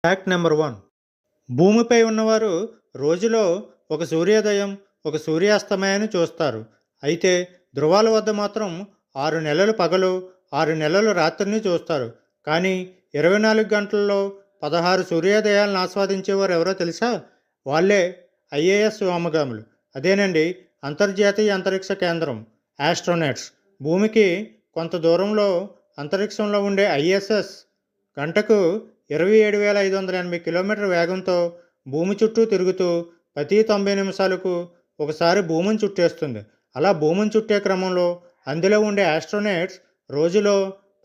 Fact number 1. భూమిపై ఉన్నవారు రోజులో ఒక సూర్యోదయం, ఒక సూర్యాస్తమయాన్ని చూస్తారు. అయితే ధృవాల వద్ద మాత్రం 6 నెలలు పగలు, 6 నెలలు రాత్రిని చూస్తారు. కానీ 24 గంటల్లో 16 సూర్యోదయాలను ఆస్వాదించేవారు ఎవరో తెలుసా? వాళ్ళే ఐఏఎస్ వ్యోమగాములు. అదేనండి, అంతర్జాతీయ అంతరిక్ష కేంద్రం ఆస్ట్రోనట్స్. భూమికి కొంత దూరంలో అంతరిక్షంలో ఉండే ఐఎస్ఎస్ గంటకు 27,580 కిలోమీటర్ల వేగంతో భూమి చుట్టూ తిరుగుతూ ప్రతి 90 నిమిషాలకు ఒకసారి భూమిని చుట్టేస్తుంది. అలా భూమిని చుట్టే క్రమంలో అందులో ఉండే ఆస్ట్రోనట్స్ రోజులో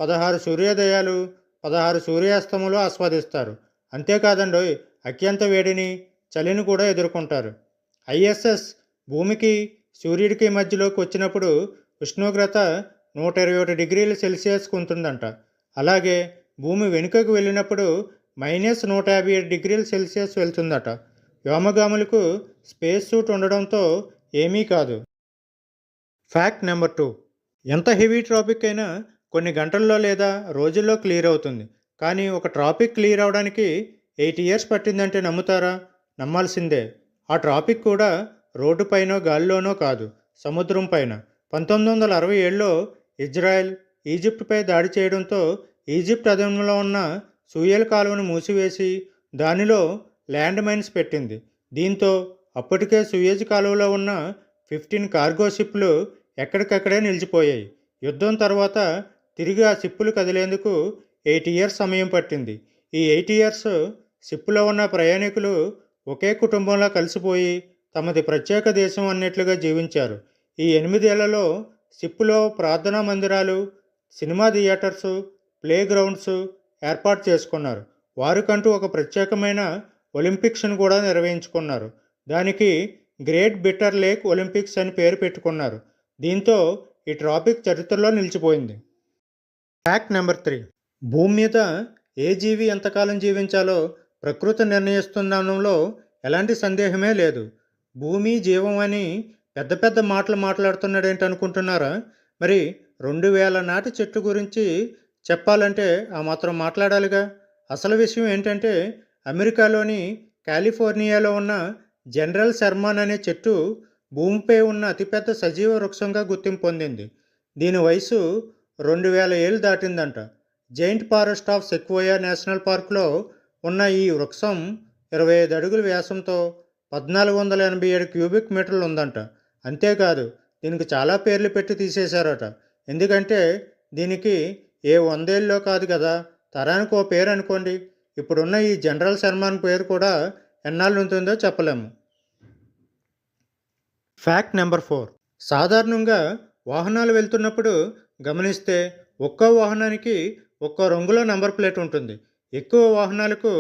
16 సూర్యోదయాలు, 16 సూర్యాస్తములు ఆస్వాదిస్తారు. అంతేకాదండోయ్, అత్యంత వేడిని, చలిని కూడా ఎదుర్కొంటారు. ఐఎస్ఎస్ భూమికి సూర్యుడికి మధ్యలోకి వచ్చినప్పుడు ఉష్ణోగ్రత 121 డిగ్రీల సెల్సియస్కు ఉంటుందంట. అలాగే భూమి వెనుకకు వెళ్ళినప్పుడు -157 డిగ్రీల సెల్సియస్ వెళ్తుందట. వ్యోమగాములకు స్పేస్ సూట్ ఉండడంతో ఏమీ కాదు. Fact number 2. ఎంత హెవీ ట్రాఫిక్ అయినా కొన్ని గంటల్లో లేదా రోజుల్లో క్లియర్ అవుతుంది. కానీ ఒక ట్రాఫిక్ క్లియర్ అవడానికి 8 ఇయర్స్ పట్టిందంటే నమ్ముతారా? నమ్మాల్సిందే. ఆ ట్రాఫిక్ కూడా రోడ్డు పైనో గాలిలోనో కాదు, సముద్రం పైన. 1967లో ఇజ్రాయెల్ ఈజిప్ట్పై దాడి చేయడంతో ఈజిప్ట్ అధీనంలో ఉన్న సూయల్ కాలువను మూసివేసి దానిలో ల్యాండ్ మైన్స్ పెట్టింది. దీంతో అప్పటికే సూయజ్ కాలువలో ఉన్న 15 కార్గో షిప్లు ఎక్కడికక్కడే నిలిచిపోయాయి. యుద్ధం తర్వాత తిరిగి ఆ షిప్పులు కదిలేందుకు 8 ఇయర్స్ సమయం పట్టింది. ఈ 8 ఇయర్స్ షిప్పులో ఉన్న ప్రయాణికులు ఒకే కుటుంబంలో కలిసిపోయి తమది ప్రత్యేక దేశం అన్నట్లుగా జీవించారు. ఈ 8 ఏళ్లలో షిప్పులో ప్రార్థనా మందిరాలు, సినిమా థియేటర్సు, ప్లే గ్రౌండ్స్ ఏర్పాటు చేసుకున్నారు. వారికంటూ ఒక ప్రత్యేకమైన ఒలింపిక్స్ను కూడా నిర్వహించుకున్నారు. దానికి గ్రేట్ బిటర్ లేక్ ఒలింపిక్స్ అని పేరు పెట్టుకున్నారు. దీంతో ఈ ట్రాఫిక్ చరిత్రలో నిలిచిపోయింది. Fact number 3. భూమి మీద ఏ జీవి ఎంతకాలం జీవించాలో ప్రకృతి నిర్ణయిస్తుండడంలో ఎలాంటి సందేహమే లేదు. భూమి జీవం అని పెద్ద పెద్ద మాటలు మాట్లాడుతున్నాడేంటి అనుకుంటున్నారా? మరి 2000 నాటి చెట్టు గురించి చెప్పాలంటే ఆ మాత్రం మాట్లాడాలిగా. అసలు విషయం ఏంటంటే, అమెరికాలోని కాలిఫోర్నియాలో ఉన్న జనరల్ శర్మాన్ అనే చెట్టు భూమిపై ఉన్న అతిపెద్ద సజీవ వృక్షంగా గుర్తింపు పొందింది. దీని వయసు 2000 ఏళ్ళు దాటిందంట. జైంట్ ఫారెస్ట్ ఆఫ్ సెక్వోయా నేషనల్ పార్క్లో ఉన్న ఈ వృక్షం 25 అడుగుల వ్యాసంతో 1487 క్యూబిక్ మీటర్లు ఉందంట. అంతేకాదు, దీనికి చాలా పేర్లు పెట్టి తీసేశారట. ఎందుకంటే దీనికి ఏ 100 ఏళ్ళలో కాదు కదా, తరానికి ఓ పేరు అనుకోండి. ఇప్పుడున్న ఈ జనరల్ శర్మాన్ పేరు కూడా ఎన్నాళ్ళు ఉంటుందో చెప్పలేము. Fact number 4. సాధారణంగా వాహనాలు వెళ్తున్నప్పుడు గమనిస్తే ఒక్కో వాహనానికి ఒక్కో రంగులో నెంబర్ ప్లేట్ ఉంటుంది. ఎక్కువ వాహనాలకు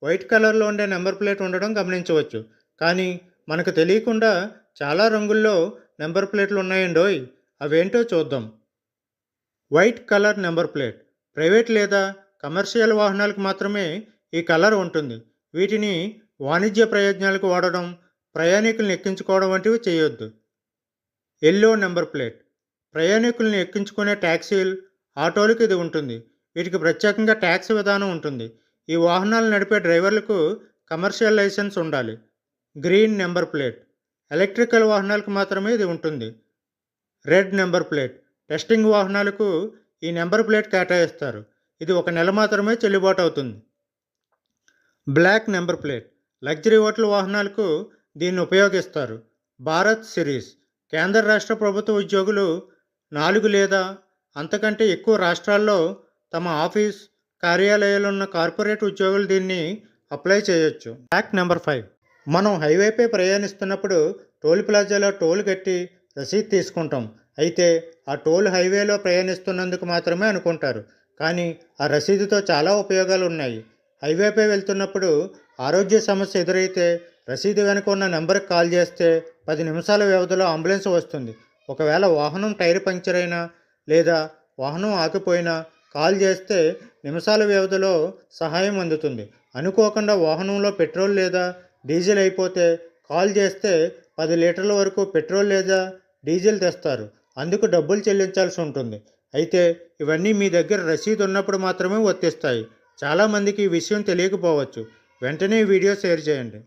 వైట్ కలర్లో ఉండే నెంబర్ ప్లేట్ ఉండడం గమనించవచ్చు. కానీ మనకు తెలియకుండా చాలా రంగుల్లో నెంబర్ ప్లేట్లు ఉన్నాయండోయ్. అవేంటో చూద్దాం. White colour number plate private లేదా కమర్షియల్ వాహనాలకు మాత్రమే ఈ కలర్ ఉంటుంది. వీటిని వాణిజ్య ప్రయోజనాలకు వాడడం, ప్రయాణికులను ఎక్కించుకోవడం వంటివి చేయొద్దు. ఎల్లో నెంబర్ ప్లేట్ ప్రయాణికులను ఎక్కించుకునే ట్యాక్సీలు, ఆటోలకు ఇది ఉంటుంది. వీటికి ప్రత్యేకంగా ట్యాక్స్ విధానం ఉంటుంది. ఈ వాహనాలు నడిపే డ్రైవర్లకు కమర్షియల్ లైసెన్స్ ఉండాలి. గ్రీన్ నెంబర్ ప్లేట్ ఎలక్ట్రికల్ వాహనాలకు మాత్రమే ఇది ఉంటుంది. రెడ్ నెంబర్ ప్లేట్ టెస్టింగ్ వాహనాలకు ఈ నెంబర్ ప్లేట్ కేటాయిస్తారు. ఇది 1 నెల మాత్రమే చెల్లుబాటు అవుతుంది. Block number plate luxury hotel వాహనాలకు దీన్ని ఉపయోగిస్తారు. భారత్ సిరీస్ కేంద్ర రాష్ట్ర ప్రభుత్వ ఉద్యోగులు 4 లేదా అంతకంటే ఎక్కువ రాష్ట్రాల్లో తమ ఆఫీస్, కార్యాలయాలు ఉన్న కార్పొరేట్ ఉద్యోగులు దీన్ని అప్లై చేయొచ్చు. Fact number 5. మనం హైవేపై ప్రయాణిస్తున్నప్పుడు టోల్ ప్లాజాలో టోల్ కట్టి రసీదు తీసుకుంటాం. అయితే ఆ టోల్ హైవేలో ప్రయాణిస్తున్నందుకు మాత్రమే అనుకుంటారు. కానీ ఆ రసీదుతో చాలా ఉపయోగాలు ఉన్నాయి. హైవేపై వెళ్తున్నప్పుడు ఆరోగ్య సమస్య ఎదురైతే రసీదు వెనుక ఉన్న నెంబర్కి కాల్ చేస్తే 10 నిమిషాల వ్యవధిలో అంబులెన్స్ వస్తుంది. ఒకవేళ వాహనం టైర్ పంక్చర్ అయినా లేదా వాహనం ఆగిపోయినా కాల్ చేస్తే నిమిషాల వ్యవధిలో సహాయం అందుతుంది. అనుకోకుండా వాహనంలో పెట్రోల్ లేదా డీజిల్ అయిపోతే కాల్ చేస్తే 10 లీటర్ల వరకు పెట్రోల్ లేదా డీజిల్ తెస్తారు. అందుకు డబ్బులు చెల్లించాల్సి ఉంటుంది. అయితే ఇవన్నీ మీ దగ్గర రసీదు ఉన్నప్పుడు మాత్రమే వర్తిస్తాయి. చాలామందికి ఈ విషయం తెలియకపోవచ్చు. వెంటనే ఈ వీడియో షేర్ చేయండి.